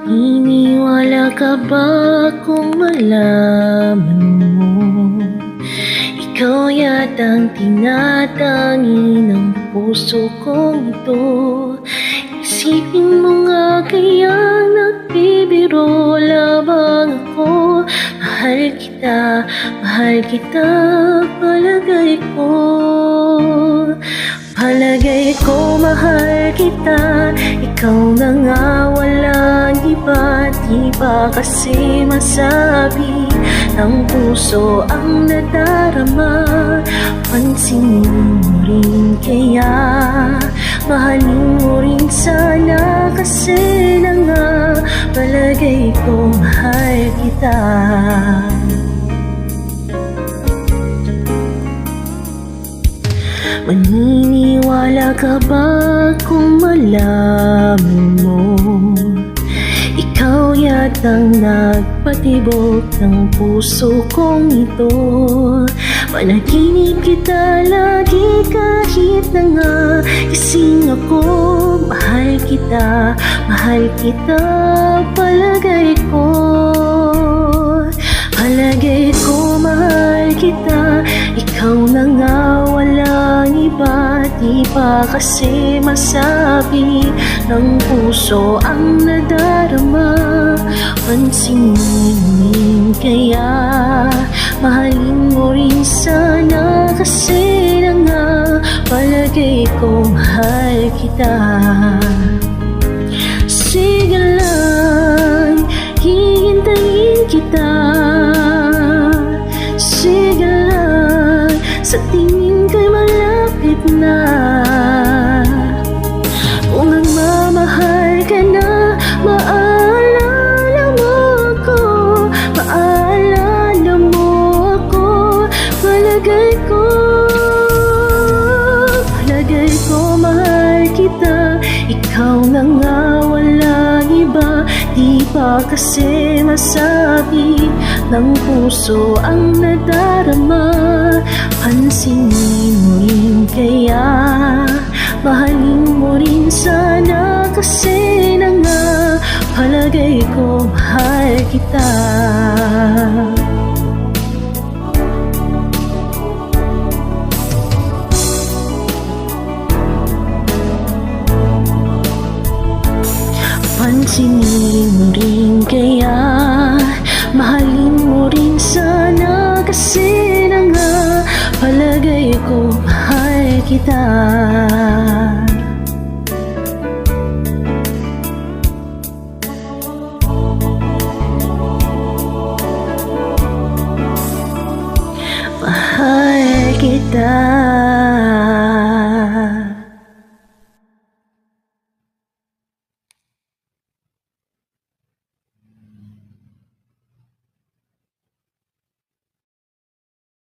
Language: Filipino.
Naniniwala ka ba kung malaman mo ikaw yatang tinatangi ng puso kong ito? Isipin mo nga kaya nagbibiro lamang ako. Mahal kita, palagay ko. Palagay ko mahal kita, ikaw na nga walang iba. Di ba kasi masabi ng puso ang nadarama? Pansinin mo rin kaya, mahalin mo rin sana. Kasi na nga palagay ko mahal kita. Maniniwala ka ba kung malaman mo ikaw yatang nagpatibok ng puso kong ito? Panaginip kita lagi kahit na nga gising ako. Mahal kita, palagay ko. Palagay ko mahal kita, ikaw na nga walang iba. Di ba kasi masabi ng puso ang nadarama? Pansinin mo rin kaya, mahalin mo rin sana. Kasi na nga palagay ko mahal kita. Sige lang, hihintayin kita. Sige lang, sa tingin ko'y malapit na. Kung nagmamahal ka na, maalala mo ako. Maalala mo ako. Palagay ko mahal kita, ikaw na nga walang iba. Di ba kasi masabi ng puso ang nadarama? Pansinin mo rin kaya, mahalin mo rin sana. Kasi na nga palagay ko mahal kita. Pansinin mo rin kaya, mahalin mo rin sana. Kasi na nga palagay ko mahal kita.